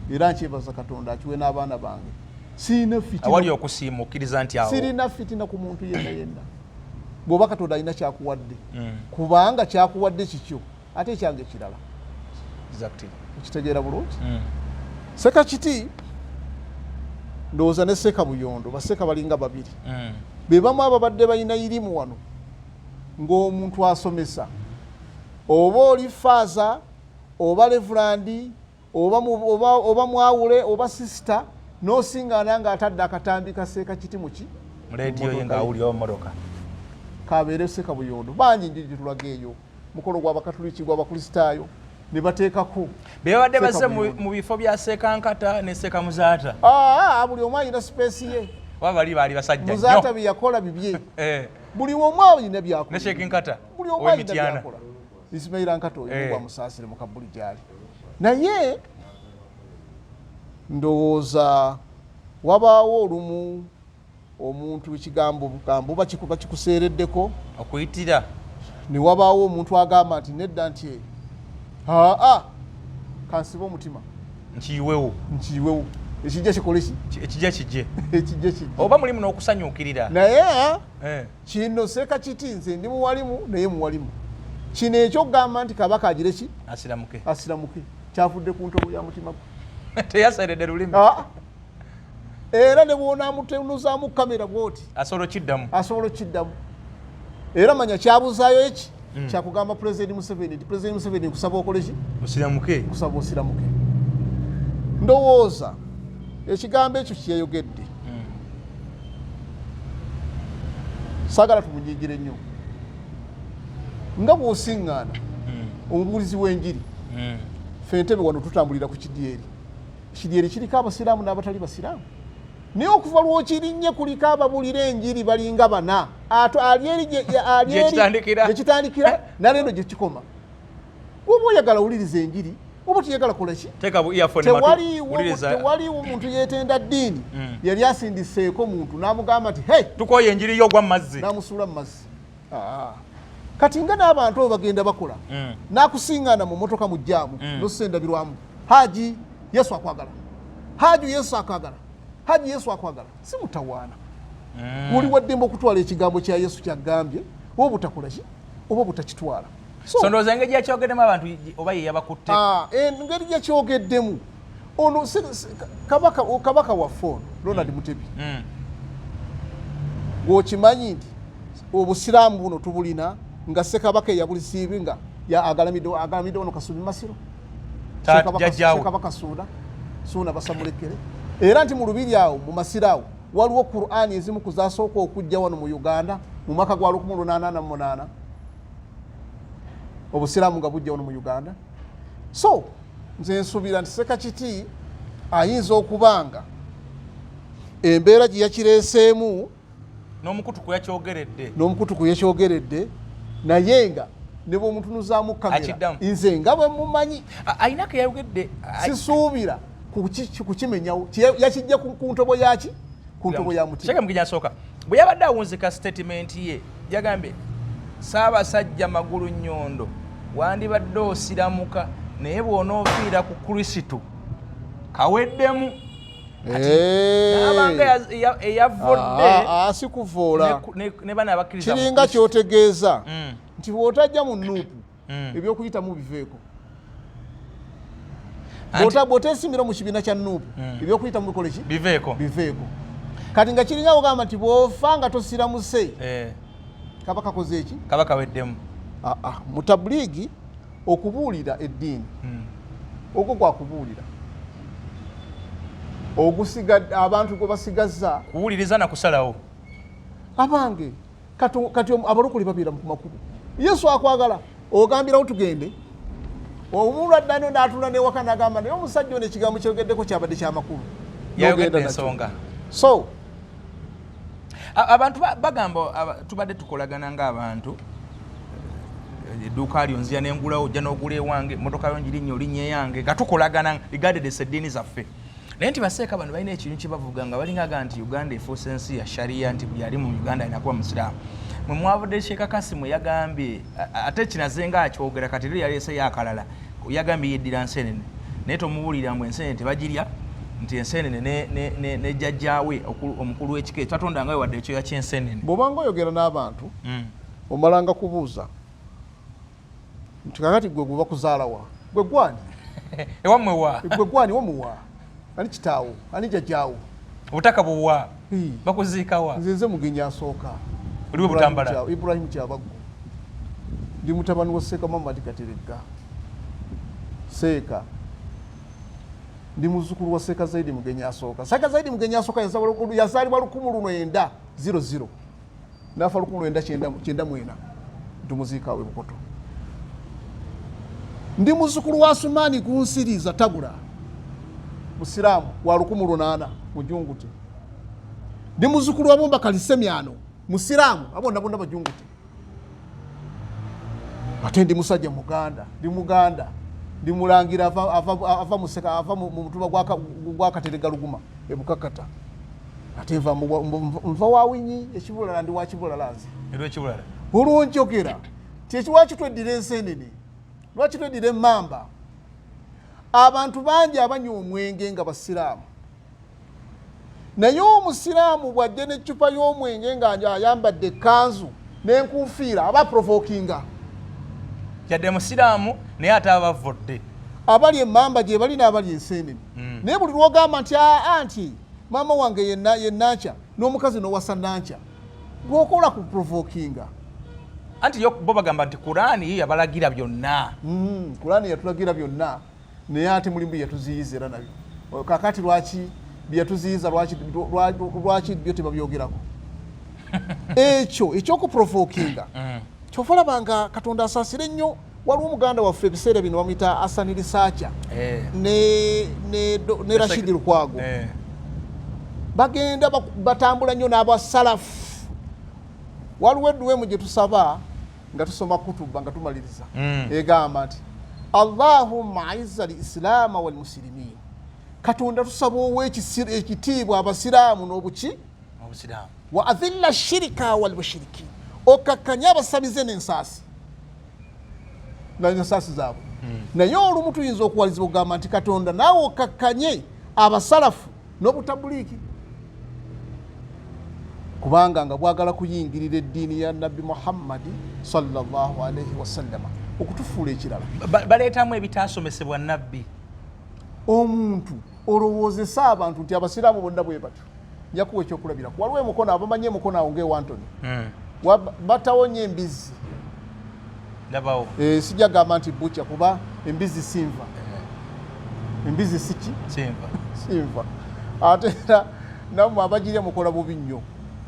era nkyebaza Katonda akiwe n'abaana bange sirina fitina awali okusiima okkiriza nti awo sirina fitina ku muntu yenna yenna bw'oba Katonda alina kyakuwadde kubanga kyakuwadde kikyo ate ekyange kirala okitegeera bulungi. Sekakiti ndowooza ne Seka Buyondo baseka balinga babiri be bamu ababadde balina irimu wano ng'omuntu asomesa oba oli faaza oba levulandi oba mwawule oba sisita n'osiŋŋaana ng'atadde akatambi ka Sekakiti muki mu leediyo ye ng'awulira mmotoka kabeere Seka Buyondo bangi nji gye tulaga eyo mukolo gw'Abakatuliki gw'Abakristaayo ne bateekako be babadde bazze mu bifo bya Sekankata ne Sekamuzaata buli omu alina sipeesi ye oba bali baali basajja nnyo Muzaata bye yakola bibye buli omu alina byakola ne Shekinkata buli omu alina byakola Ismaila Nkata oyo gwa musaasire mu Kabuli gyali naye ndowooza wabaawo olumu omuntu ekigambo bakikuseereddeko okuyitira ne wabaawo omuntu agamba nti nedda nti kansiba omutima nkiyiwewo ekijja kikole ki ekijja kijje ekijja kijje oba mulimu n'okusanyukirira naye kino Sekakiti nze ndi muwalimu naye muwalimu kino ekyokugamba nti kabaka agire ki asiramuke kyavudde ku ntobo ya mutima gwe teyaseredde lulimi era ne bw'onaamutenuzaamu kamera bw'oti asobola okiddamu era manya kyabuzaayo eki kyakugamba Pulezidenti Museveni nti Pulezidenti Museveni nkusaba okole ki kusaba osiramuke. Ndowooza ekigambo ekyo kyeyogedde saagala tumunyiigire nnyo nga bw'osiŋŋaana omubuulizi w'enjiri ffe Entebbe wano tutambulira ku kidyeri kiriko abasiraamu n'abatali basiraamu naye okuva lw'okirinnye kuliko ababuulira enjiri balinga bana gyekitandikira naleeno gyekikoma oba oyagala wuliriza enjiri oba tuyagala kola ki tewaliiwo omuntu yeetenda ddiini yali asindiseeko muntu n'amugamba nti tukoye enjiri yo gwa mazzi n'amusuula mu mazzi kati nga n'abantu abo bagenda bakola n'akusiŋŋaana mu motoka mu jjaamu n'osendabirwamu Haji Yesu akwagala Haji Yesu akwagala si mutawaana oli waddembe okutwala ekigambo kya Yesu kyagambye oba butakola ki oba butakitwala ndowooza engeri gyakyogeddemu abantu oba ye yabakutte engeri gyakyogeddemu ono kabaka waffe ono Ronald Mutebi gwokimanyi nti obusiraamu buno tubulina nga Ssekabaka eyabulisiibi nga agalamidde ono Kasubi Masiro Ssekabaka Suuna Basamulekere era nti mu lubiri awo mu Masiro awo waliwo Qur'ani ezimu kuzasooka okujja wano mu Uganda mu mwaka gwa 1888 obusiraamu nga bujja wano mu Uganda. So nze nsuubira nti Sekakiti ayinza okubanga embeera gye yakireeseemu n'omukutu kuyakyogeredde n'omukutu kuyakyogeredde naye nga ne bw'omutunuzaamu kamera nze nga bwe mumanyi ayina keyayogedde sisuubira kukimenyawo yakijja ku ntobo yaki ku ntobo ya mutima Sheikh Muginya Nsooka bwe yabadde awunzika statement ye yagambye Ssaabasajja Magulu Nnyondo wandibadde osiramuka naye bw'onoofiira ku Kristo kaweddemu n'abanga eyavodde sikuvoola ne bana abakkiriza kiringa kyotegeeza nti bw'otajja mu nuupu ebyokuyitamu biveeko bw'oteesimbira mu kibiina kya nuupu ebyokuyitamu bikole ki biveeko kati nga kiringa ogamba nti bw'ofa nga tosiramuse kaba kakoze eki kaba kaweddemu mu tabuliigi okubuulira eddiini ogwo gwakubuulira abantu gwe basigazza kuwuliriza na kusalawo abange kati abalokole babeera ku makulu Yesu akwagala ogambirawo tugende omulwaddano n'atula newaka n'agamba naye omusajja ono ekigambo kyogeddeko kyabadde kyamakulu yayogedde ensonga so abantu bagamba tubadde tukolagana ng'abantu edduuka lyo nzija nengulawo ojja n'ogula ewange motoka yo njirinnyo olinnya eyange nga tukolagana ligaddedesa eddiini zaffe naye nti baseeka bano balina ekintu kye bavuga nga balinga aga nti Uganda efuuse ensi ya sharia nti buli ali mu Uganda alina kuba musiraamu mwe mwavudde Sheikh Kasimu yagambye ate kinaze nga akyogera kati lero yaleeseyo akalala yagambye yeddira nseenene naye tomubuulira mbu enseenene tebagirya nti enseenene ne jjajjaawe omukulu w'ekika twatonda nga wadde ekyoya ky'enseenene bw'obanga oyogera n'abantu omalanga kubuuza nti kakati gwe gwe bakuzaalawa gwe gwani ewammwe wa gwe gwani womuwa ani kitaawo ani jjajjaawo obutaka buwa bakuziikawa nze Muginya Nsooka oliwe Butambala Ibrahim Kyabaggu ndi mutabani wa Seeka Muhammad Kateregga Seeka ndi muzzukulu wa Seeka Zaidi Muginya Nsooka Seeka Zaidi Muginya Nsooka yazaalibwa 1900 n'afa 1994 tumuziikaawe Bukoto ndi muzzukulu wa Sumaani Gunsiriza Tabula musiraamu wa 1800 mujungute ndi muzzukulu wa Mumba Kalisemyano musiraamu abonna bonna bajungute ate ndi musajja Muganda ndi mulangira ava museka ava mu mutuba gwa Kateregga Luguma ebukakata ate nva wawinyi ekibulala ndi wa Kibulalazi erwe ekibulala bulunjogera kyekiwaki tweddira enseenene lwaki tweddira emmamba abantu bangi abanywa omwenge nga basiraamu naye omusiraamu bw'ajja n'eccupa y'omwenge nga ayambadde ekkanzu n'enkuufiira aba provokinga yadde musiraamu naye ate abavodde abali emmamba gye bali n'abali enseenene naye buli lwogamba nti anti maama wange ye Nankya n'omukazi n'owasa Nankya gwokola ku provokinga anti yo bo bagamba nti Kuraani yabalagira byonna Kuraani yatulagira byonna naye ate mulimu byeyatuziyiza era nabyo kakati lwaki byeyatuziyiza lwaki byo tebabyogerako ekyo ekyokuprovokinga kyova olabanga Katonda asaasire nnyo waliwo omuganda waffe ebiseera bino bamuyita Hassan Risacha ne Rashidi Lukwago bagenda batambula nnyo n'abasalafu waliwo edduwemu gye tusaba nga tusoma kutuba nga tumaliriza egamba nti Allahumma aizza al-islaama wal muslimin Katonda tusaba ekitiibwa abasiraamu n'obuki wa adhilla shirika wal mushrikin okakkanya abasamize n'ensaasi n'ensaasi zaabwe naye olumu tuyinza okuwalizibwa okugamba nti Katonda naawe okakkanye abasalafu n'obutabuliiki kubanga nga bwagala kuyingirira eddiini ya Nabbi Muhammad sallallahu alaihi wasallama okutufuula ekirala baleetamu ebitaasomesebwa nabbi omuntu olowoozesa abantu nti abasiraamu bonna bwe batyo njakuwa ekyokulabirako waliwo emukono abamanye emukono awo ng'ewantoni batawonye embizi ndabawo sijja gamba nti bukya kuba embizi sinva embizi siki sinva ate era nammwe abagirya mukola bubi nnyo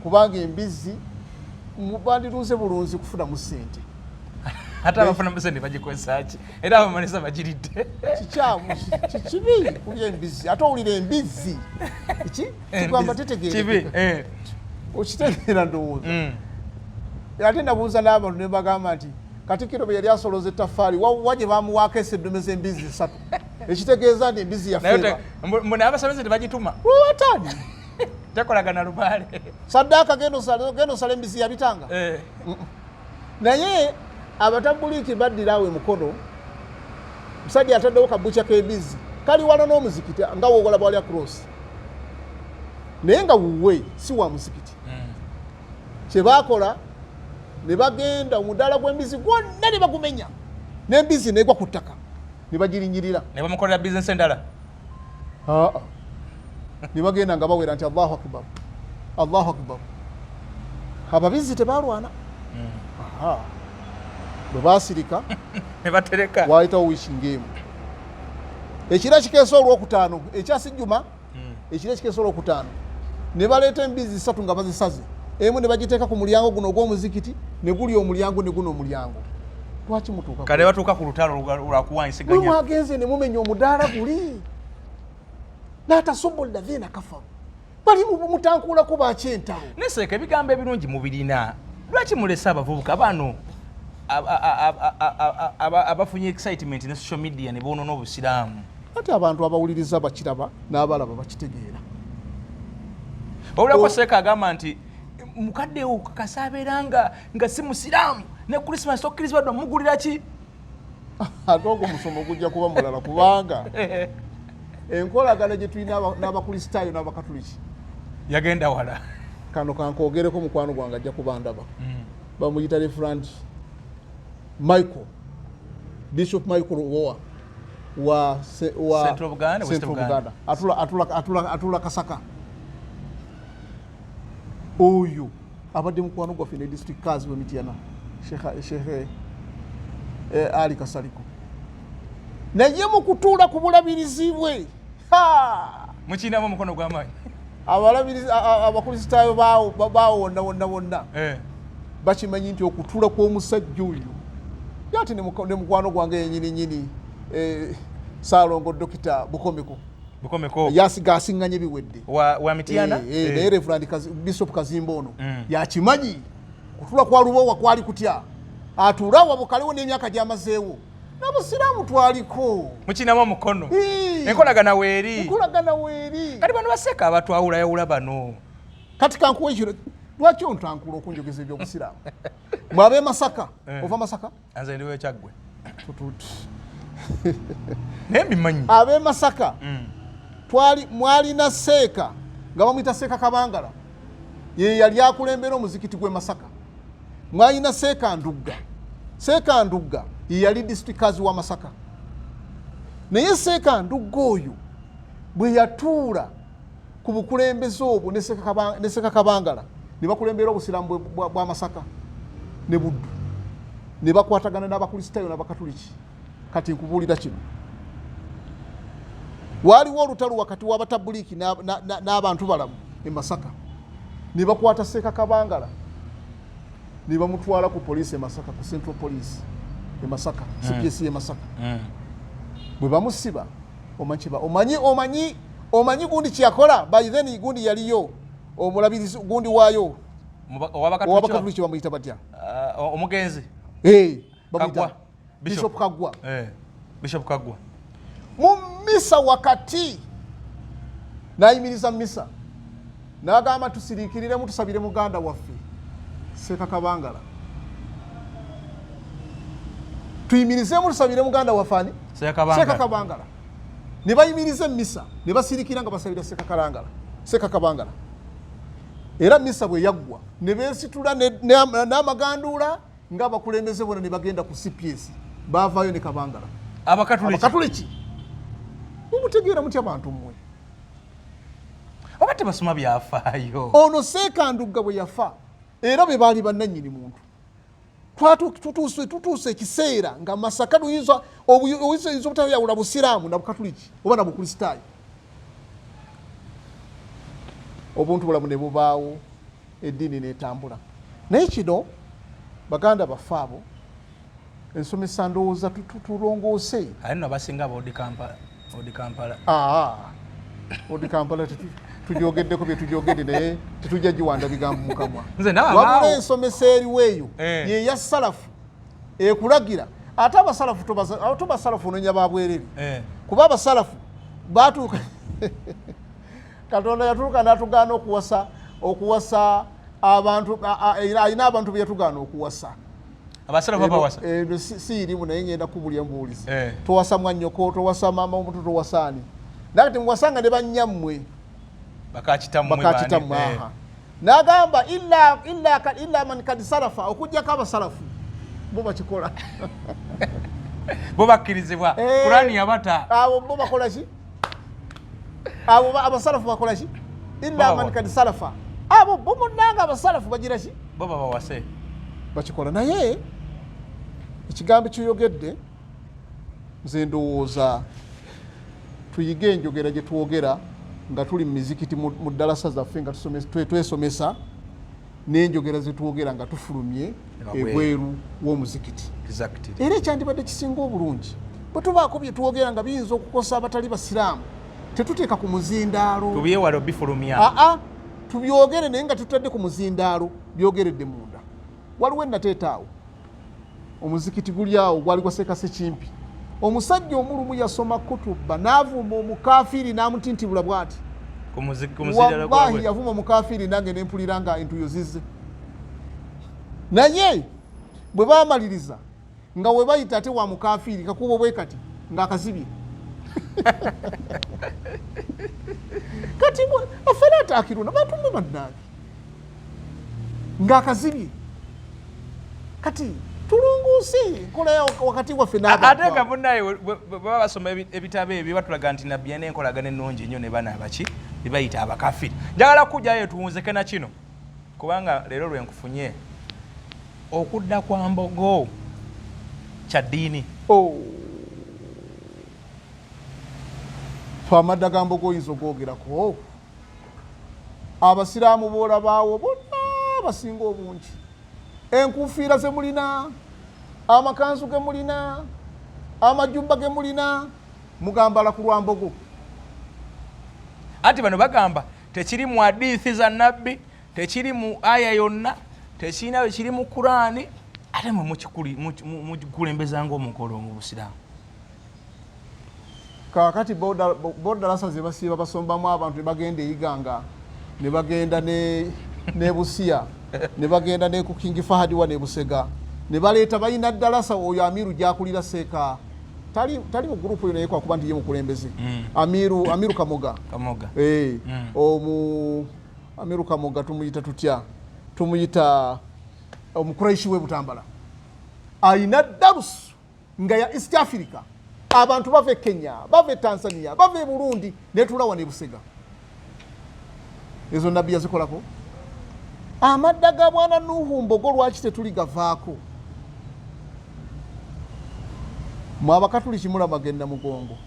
kubanga embizi bandituuse bulunzi kufunamu ssente ate abafunamu ssente bagikozesa ki era abamalisa bagiridde kikyamu kibi kulya embizi ate owulira embizi ki kigamba tetegeere okitegeera ndowooza ate nabuuza n'abantu ne bagamba nti Katikkiro bwe yali asoloza ettaffaali wa gye baamuwaako esseddume z'embizi 3 ekitegeeza nti embizi yafeeba mbona abasomesa tebagituma wataani tekolagana lubaale saddaaka genda osala embizi yabitanga naye abatabbuliiki baddirawo emukono musajja ataddewo kabuca k'embizi kali wala n'omuzikiti nga wogola bwali across naye nga wuwe si wa muzikiti kye baakola ne bagenda omudaala gw'embizi gwonna ne bagumenya n'embizi negwa ku ttaka ne bagirinyirira ne bamukolera bizinesi endala ne bagenda nga bawera nti allahu akbar allahu akbar ababizi tebalwana bwe basirika ne batereka waayitawo wishing emu ekiro kikeesa olwokutaano ekyasijjuma ekiro kikeesa olwokutaano ne baleeta embizi 3 nga bazisaze emu ne bagiteeka ku mulyango guno ogw'omuzikiti ne guli omulyango ne guno omulyango lwaki mutuuka kale batuuka ku lutalo lwakuwanyisiganya mwagenze ne mumenya omudaala guli n'atasobola veena kafaru bali mutankuulako bakyentalo neseeka ebigambo ebirungi mubirina lwaki mulese abavubuka bano abafunye excitement ne social media ne boonona obusiraamu ate abantu abawuliriza bakiraba n'abalaba bakitegeera obulako seeka agamba nti mukaddewo kakasaabeera nga si musiraamu ne Christmas tokkirizibwa mugulira ki ate ogwo omusomo gujja kuba mulala kubanga enkolagana gye tulina n'abakristaayo n'abakatuliki yagenda wala kano kankoogereko mukwano gwange ajja kuba ndaba bamuyita Reverend Michael Bishop Michael Owowa wa Central Buganda, West Buganda. Atula Kasaka oyo abadde mukwano gwaffe ne district kazi w'Emityana Sheikh Ali Kasaliko naye mu kutuula ku bulabirizi bwe mukiinamu omukono gw'amaanyi abalabirizi abakristaayo baawo wonna bakimanyi nti okutuula kw'omusajja oyo yate ne mukwano gwange yenyininyini Saalongo Dokita Bukomeko yasiga asiŋŋanye biwedde wa Mityana naye Reverend Bishop Kazimba ono yakimanyi kutuula kwa Lubowa kwali kutya atuulawo bukalewo n'emyaka gy'amazeewo n'abasiraamu twaliko mukiinamu omukono enkolagana weeri kati bano baseeka abatwawulayawula bano kati kankuwa ekiro lwaki ontankula okunjogeza ebyobusiraamu mwabe Masaka ova Masaka anze ndiwo ekyaggwe naye mbimanyi abe Masaka mwalina Seeka nga bamuyita Seeka Kabangala ye yali akulembera omuzikiti gwe Masaka mwalina Seeka Ndugga ye yali district kazi wa Masaka naye Seeka Ndugga oyo bwe yatuula ku bukulembeze obwo ne Seeka Kabangala ne bakulembera obusiraamu bwa Masaka ne Buddu ne bakwatagana n'abakristaayo n'abakatuliki kati nkubuulira kino waaliwo olutalo wakati w'abatabbuliiki n'abantu balamu e Masaka ne bakwata Seeka Kabangala ne bamutwala ku poliisi e Masaka ku Central Police e Masaka CPS e Masaka bwe bamusiba omanyi gundi kyeyakola by then gundi yaliyo omulabirizi gundi waayo owabakatuliki bamuyita batya omugenzi bamuyita Bishop Kaggwa Bishop Kaggwa mu misa wakati nayimiriza misa n'agamba tusiriikiriremu tusabire muganda waffe Seeka Kabangala tuyimirizemu tusabire muganda waffe ani Seeka Kabangala ne bayimiriza misa ne basirikira nga basabira Seeka Kabangala era misa bwe yaggwa ne beesitula n'amaganduula ng'abakulembeze bona ne bagenda ku CPS baavaayo ne Kabangala abakatuliki mumutegeera mutya abantu mmwe oba tebasoma byafaayo ono Seeka Ndugga bwe yafa era be baali bannannyini muntu tutuuse ekiseera nga Masaka luyinza obutayawula busiraamu na bukatuliki oba na bukristaayo obuntu bulamu ne bubaawo eddiini n'etambula naye kino baganda baffe abo ensomesa ndowooza tutulongoose ali no basinga Odi Kampala Odi Kampala tujogeddeko bye tujogedde naye tetujja giwanda bigambo mukamwa nze nawe wabula ensomesa eriwo eyo ye ya salafu ekulagira ate abasalafu tobasalafu ononya babwerere kuba abasalafu batuuka Katonda yatuuka n'atugaana okuwasa abantu alina abantu bye yatugaana okuwasa abasalafu abawasa siirimu naye ngenda kubulya mbuulizi towasa mwannyoko towasa maama omuto towasaani nakati muwasanga ne bannyammwe bakakitammwe aha n'agamba illa man kad salafa okujjako abasalafu bo bakikola bo bakkirizibwa Kurani yabata abo bo bakola ki abo abasalafu bakola ki illa man kad salafa abo bo munanga abasalafu bagira ki bo babawase bakikola naye ekigambo ky'oyogedde nze ndowooza tuyige enjogera gye twogera nga tuli mu mizikiti mu ddalasa zaffe nga twesomesa n'enjogera ze twogera nga tufulumye ebweru w'omuzikiti era ekyandibadde kisinga obulungi bwe tubaako bye twogera nga biyinza okukosa abatali basiraamu tetuteeka ku muzindaalo tubyewala obifulumya tubyogere naye nga tutadde ku muzindaalo byogeredde munda waliwo ennateetaawo omuzikiti guli awo gwali gwa Sekase Kimpi omusajja omulumu yasoma kutuba n'avuma omukafiiri n'amutintibula bw'ati wallahi yavuma omukafiiri nange nempulira nga entuyo zizze naye bwe baamaliriza nga we bayita ate wa mukafiiri kakubo bwe kati ng'akazibye kati afena atakiruna batumwe bannange ng'akazibye kati tulunguusi nkola wakati waffe ate nga munnaye baba basoma ebitabo ebyo batulaga nti nabbi yena enkolagana ennungi nnyo ne bana abaki bebayita abakafiri njagala kujjayo tuwunzeke na kino kubanga leero lwe nkufunye okudda kwa Mbogo kya ddiini amadda ga Mbogo oyinza ogwogerako abasiraamu boolabaawo bonna basinga obungi enkufiira ze mulina amakanzu ge mulina amajumba ge mulina mugambala ku lwa Mbogo anti bano bagamba tekiri mu hadithi za nabbi tekiri mu aya yonna tekiri mu Kurani ate mukulembezanga omukolo mu Busiraamu kakati bodalasa ze basiiba basombamu abantu ne bagenda eyiganga ne bagenda ne Busia ne bagenda ne ku King Fahad wa ne Busega ne baleeta balina dalasa oyo Amiru gyakulira Seeka tali mu group yo naye kwa kuba ndi ye mukulembeze Amiru Kamoga Amiru Kamoga tumuyita tutya tumuyita omukuraishi we Butambala ayina darusu nga ya East Africa abantu bave Kenya bave Tanzania bave Burundi netula wa ne Busega ezo nabbi yazikolako amadda ga bwana Nuhu Mbogo lwaki tetuligavaako mwabakatuli kimulama genda mugongo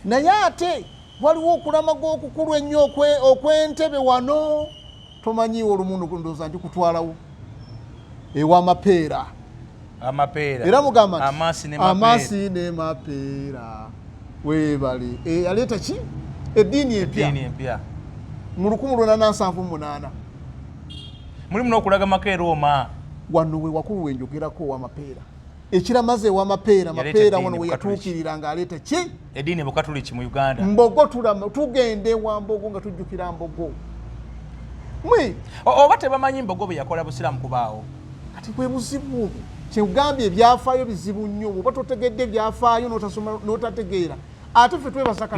naye ate waliwo okulamaga okukulu ennyo okw'Entebe wano tomanyiwo olumundu ndooza ndi kutwalawo ewa mapeera era mugamba amasi ne mapeera weebale aleeta ki eddiini empya mu 1878 mulimu n'okulaga makeerooma wano we wakulu wenjogerako owamapeera ekiramaze owamapeera mapeera wano we yatuukirira ng'aleeta ki eddiini bukatuliki mu Uganda Mbogo tugende wa Mbogo nga tujjukira Mbogo oba tebamanyi Mbogo bwe yakola Busiraamu kubaawo kati bwe buzibu obwo kyegambye ebyafaayo bizibu nnyo oba totegedde ebyafaayo n'otategeera ate ffe twebaza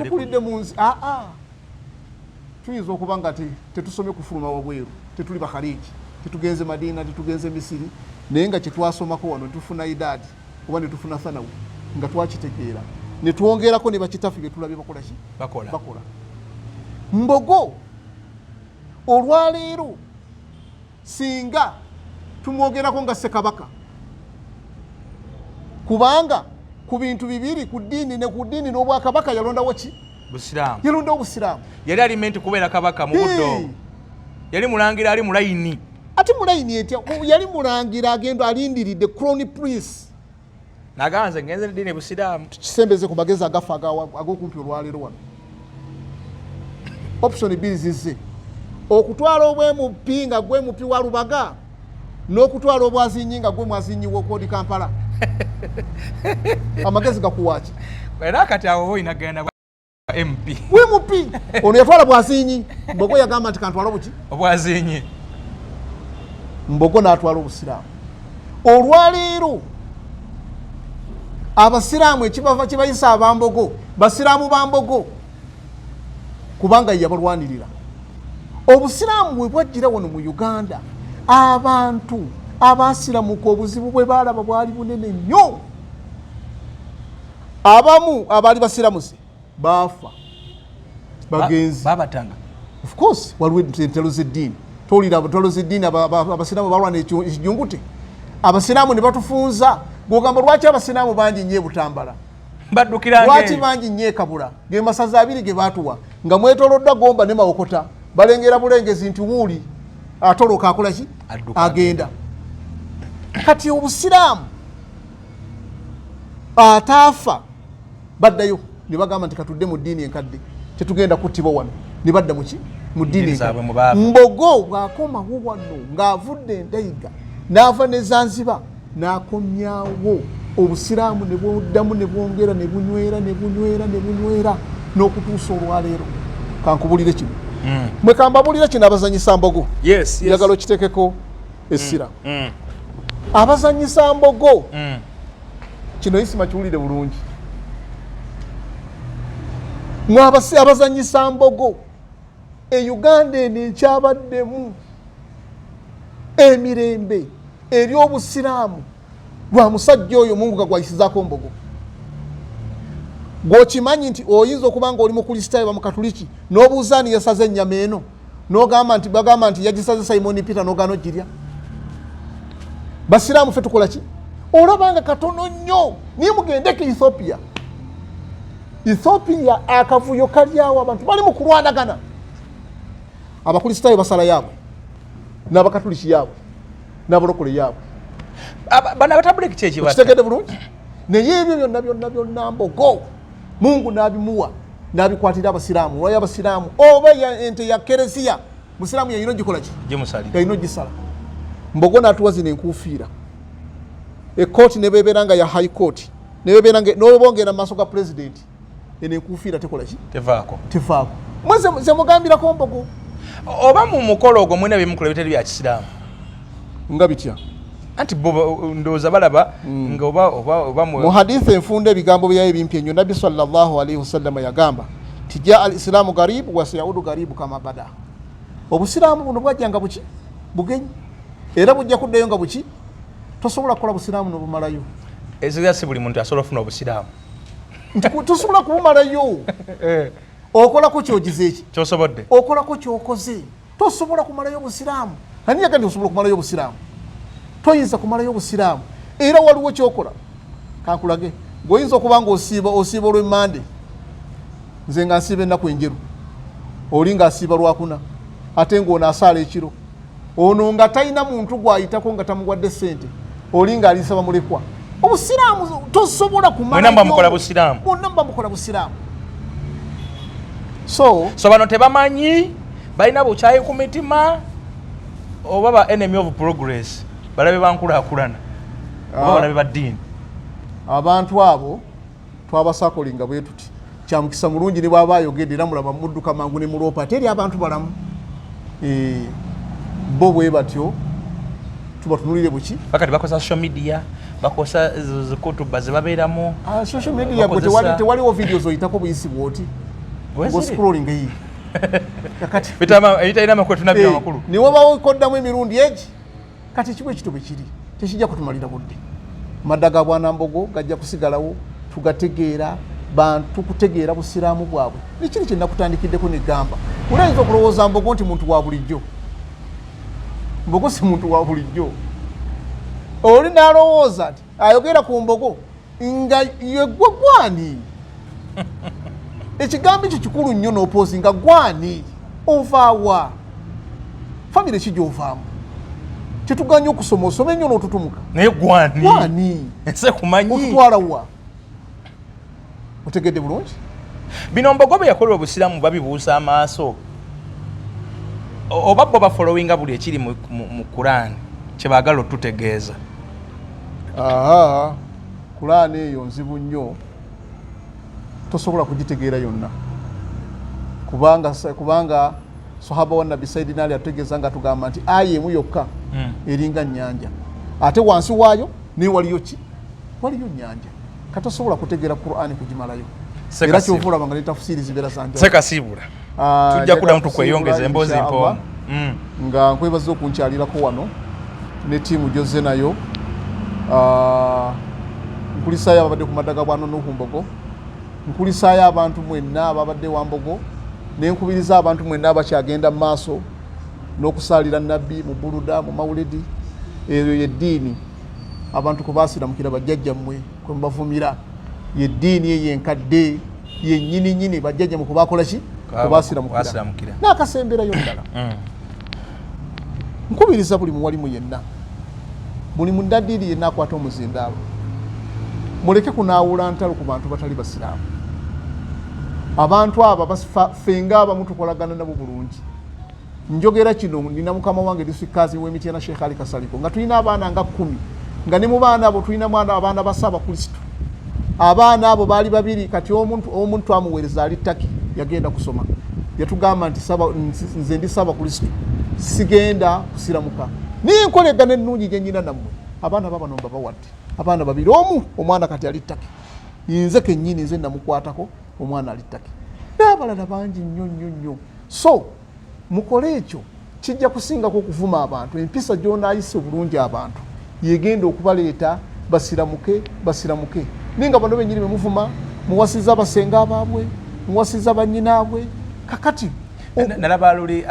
tukulidde mu nsi tuyinza okuba nga tetusomye kufuluma wabweru tetuli bakhaliki tetugenze Madina tetugenze Misiri naye nga kyetwasomako wano netufuna idaadi oba netufuna thanawu nga twakitegeera netwongerako ne bakitaffe bye tulabye bakola Mbogo olwaleero singa tumwogerako nga Ssekabaka kubanga ku bintu bibiri ku ddiini ne ku ddiini n'Obwakabaka yalondawo ki Busiraamu yalondawo Busiraamu yali alimenti kubeera kabaka mu buddo yali mulangira ali mulayini ate mulayini etya yali mulangira agenda alindiridde crown prince naganze ngenze eddiini Busiraamu tukisembeze ku magezi agafa ag'okumpi olwaleero wano option bbiri zizze okutwala obwemupi nga gwe mupi wa Lubaga n'okutwala obwazinyi nga gwe mwazinyi w'okodi Kampala. Amagezi gakuwaaki era kati awo oyina genda MP gwe mupi ono yatwala bwazinyi Mbogo yagamba nti kantwala buki obwazinyi Mbogo n'atwala obusiraamu. Olwaleero abasiraamu ekibava kibayisa abambogo basiraamu bambogo kubanga yabalwanirira obusiraamu bwe bwajjira wano mu Uganda. Abantu abasiramuka obuzibu bwe balaba bwali bunene nnyo. Abamu abali basiramuze bafa bagenzi babatanga of course waliwo entalo z'eddiini towulira entalo z'eddiini abasiraamu balwana ekijungute abasiraamu ne batufunza gwogamba lwaki abasiraamu bangi nnyo Butambala lwaki bangi nnyo Kabula ge masaza abiri ge baatuwa nga mwetoloddwa Gomba ne Mawokota balengera bulengezi nti wuuli atoloka akola ki agenda. Kati obusiraamu ataafa baddayo ne bagamba nti katudde mu ddiini enkadde tetugenda kuttibwa wano ne badda mu ddiini enkadde. Mbogo bw'akomawo wano ng'avudde Ndayiga n'ava ne Zanzibar n'akomyawo obusiraamu ne buddamu ne bwongera ne bunywera n'okutuusa olwaleero. Kankubulire kino mwe kambabulira kino abazanyisa Mbogo njagala okiteekeko essira. Abazanyisa Mbogo kino isima kiwulire bulungi. Abazanyisa Mbogo Uganda eno ekyabaddemu emirembe eri obusiraamu lwa musajja oyo Mungu gagwayisizaako Mbogo. Gwokimanyi nti oyinza okuba nga oli mukristaayo bamukatuliki n'obuuzaani yasaze ennyama eno bagamba nti yagisaze Simon Peter n'ogaana ogirya. Basiraamu ffe tukola ki? Olabanga katono nnyo niye mugendeko Ethiopia akavuyo kalyawo abantu bali mu kulwanagana. Abakristaayo basala yaabwe n'abakatuliki yaabwe n'abalokole yaabwe bano abatabuliki kyekibata kitegedde bulungi. Naye ebyo byonna Mbogo Mungu n'abimuwa n'abikwatira abasiraamu. Lwayo abasiraamu oba ente ya Kereziya musiraamu yayina ogikola ki? Yayina ogisala. Mbogo n'atuwa zino enkuufiira ekooti ne bebeera nga ya high court ne bebeera nga n'obongera mu maaso ga president eno enkuufiira tekola ki? Tevaako. Mweze mugambirako Mbogo oba mu mukolo ogwo mwina byemukola bitali bya kisiraamu nga bitya anti ndowooza balaba nga oba mu hadithi enfunda ebigambo byayo ebimpya ennyo Nabbi sallallahu alaihi wasallam yagamba tijja al islaamu garibu wa sayaudu garibu kama bada. Obusiraamu buno bwajjanga buki bugenyi era bujja kuddayo nga buki tosobola kukola busiraamu n'obumalayo. Ezira si buli muntu asobola okufuna obusiraamu tosobola kubumalayo. Okolako kyogize eki kyosobodde okolako kyokoze tosobola kumalayo obusiraamu. Ani yagandi osobola kumalayo obusiraamu? Toyinza kumalayo obusiraamu. Era waliwo kyokola kankulage ng'oyinza okuba nga osiiba olw'emmande nze nga nsiiba ennaku enjeru oli ng'asiiba lwakuna ate ng'ono asaala ekiro ono nga talina muntu gw'ayitako nga tamuwadde ssente oli ng'alisaba mulekwa. Obusiraamu tosobola kumalayo. Bonna bamukola busiraamu. So bano tebamanyi balina bukyayi ku mitima oba ba enemy of progress balabe bankulaakulana oba balabe baddiini. Abantu abo twabasakolinga bwe tuti kyamukisa mulungi ne bwaba ayogedde era mulaba mudduka mangu ne muloopa teri abantu balamu. Bo bwe batyo tubatunulire buki bakati bakosa social media bakosa zikutuba ze babeeramu. Social media bwe tewaliwo videos oyitako buyisi bwoti go scrolling eyi kakati bitama eyitalina amakwetu nabyo amakulu niwe bawokoddamu emirundi egi kati kibwe kitobe kiri tekijja kutumalira budde. Maddaga bwana Mbogo gajja kusigalawo tugategeera bantu kutegeera busiraamu bwabwe. Nikiri kye nakutandikiddeko negamba olayinza okulowooza Mbogo nti muntu wa bulijjo. Mbogo si muntu wa bulijjo. Oli n'alowooza nti ayogera ku Mbogo nga ye gwani. Ekigambo ekyo kikulu nnyo n'opoozi nga gwani ovaawa famire kijovaamu tetuganya okusoma osome nnyo n'otutumuka naye gwani ese kumanyi otutwala wa otegedde bulungi. Bino Mbogo bwe yakolera obusiraamu babibuusa amaaso oba bo bafollowinga buli ekiri mu Quran kyebagala otutegeeza. Quran eyo nzibu nnyo tosobola kugitegeera yonna kubanga sahaba wa Nabi Sayyidina Ali ategeeza nga tugamba nti aya emu yokka eringa nnyanja ate wansi waayo ne waliyo nnyanja katosobola kutegeera Quran kugimalayo era kyovula banga ne tafsiri zibeera sanja sekasibula tujja kudamu tukweyongeza emboozi mpomu nga nkwebaza okunkyalirako wano ne tiimu Jose nayo nkulisaayo ababadde ku madaga bwano n'okumbogo nkulisaayo abantu mwenna ababadde Wambogo nenkubiriza abantu mwenna abakyagenda mu maaso n'okusaalira nabbi mu buluda mu mawulidi eyo yeddiini abantu kwe baasiramukira bajjajjammwe kwe mubavumira yeddiini eyo enkadde yennyini bajjajjammwe kwe bakola ki kwe baasiramukira n'akasemberayo ddala nkubiriza buli muwalimu yenna buli mundaddiiri yenna akwata omuzindaalo muleke kunaawula ntalo ku bantu batali basiraamu abantu aba fenga abamu tukolagana nabo bulungi njogera kino nina mukama wange disikazi w'Emityana Sheikh Ali Kasaliko nga tulina abaana nga 10 nga ne mu baana abo tulina abaana basaba Kristo abaana abo baali babiri kati omuntu amuweereza ali Taki yagenda kusoma yatugamba nti nze ndi saba Kristo sigenda kusiramuka ninkolegana ennungi gye nyina nammwe abaana baba nomba bawadde abaana babiri omwana kati ali Taki yinze kennyini nze namukwatako omwana ali Taki n'abalala bangi nnyo so mukole ekyo kijja kusingako okuvuma abantu empisa gy'onaayise obulungi abantu yegenda okubaleeta basiramuke ninga bano bennyini bemuvuma muwasiza abasenga abaabwe muwasiza bannyinaabwe kakati nalaba luli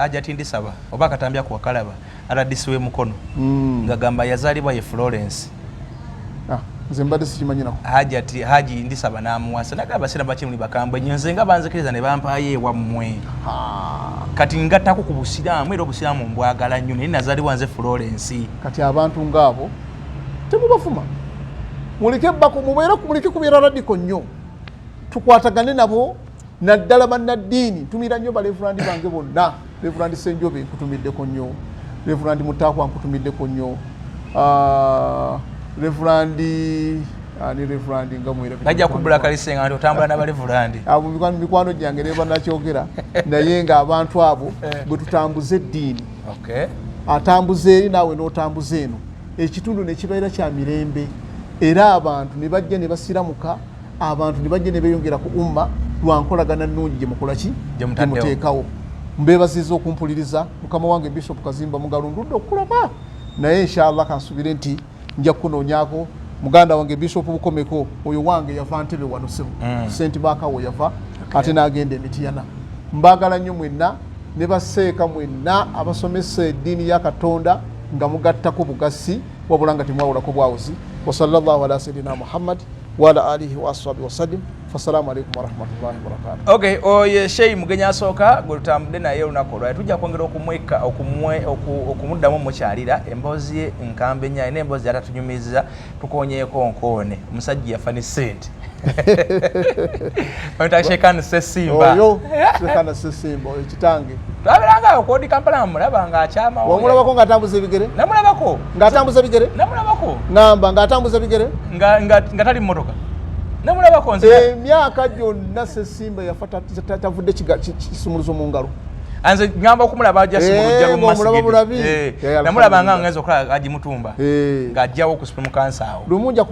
ajati ndisaba oba akatambya ku wakalaba aladisiwe mukono ngagamba yazaalibwa ye Florence nze mbadde sikimanyinako haji ndisaba n'amuwasa nagamba basira bakimuli bakambwe nze nga banzikiriza ne bampayo ewammwe kati ngattako ku busiraamu era obusiraamu mbwagala nnyo naye nazaalibwa nze Florence kati abantu ngaabo temubafuma muleke kubeera radiko nnyo tukwatagane nabo naddala bannaddiini tumira nnyo balevulandi bange bonna Levulandi Senjobe nkutumiddeko nnyo Levulandi Mutakwa nkutumiddeko nnyo Levulandi nga mwera bajja kubula kalisenga nti otambula n'abalevulandi abo mikwano gyange ne bannakyogera naye nga abantu abo bwe tutambuza eddiini atambuza eri naawe n'otambuza eno ekitundu ne kibeera kya mirembe era abantu ne bajja ne basiramuka abantu ne bajja ne beeyongera ku umma lwankolagana nnungi gye mukola ki gye muteekawo mbeebaziza okumpuliriza mukama wange Bishop Kazimba Mugalundudde okulaba naye inshallah kansubire nti nja kunoonyaako muganda wange Bishop Bukomeko oyo wange yafa Ntebe wano senti baakawo yafa ate n'agenda Emityana mbagala nnyo mwenna ne baseeka mwenna abasomesa eddiini ya Katonda nga mugattako bugasi wabula nga temwawulako bwawuzi wa sallallahu ala sayidina Muhammad wa ala alihi wa ashabihi wa sallim fassalamu alaikum wa rahmatullahi wa barakatuh. Okay, oye Sheikh Mugenyi asooka gwe tutambudde naye olunaku olwali tujja kwongera okumuddamu mukyalira emboozi ye nkambe nnyo alina emboozi yatatunyumiza tukonyeeko nkoone omusajja yafa ne ssente Shekani Ssesimba oyo Shekani Ssesimba oyo kitange twaberanga okodi Kampala mulaba ng'akyama wamulabako ng'atambuza ebigere namulabako ng'atambuza ebigere namulabako ngamba ng'atambuza ebigere nga tali mmotoka namulabako nze emyaka gyonna Ssesimba yafa tavudde kisumuluzo mu ngalo anze ngamba okumulaba ajja simulujja lumasigidi namulaba nga ngenza okola agimutumba ng'ajjawo ku Supreme Council awo lumunja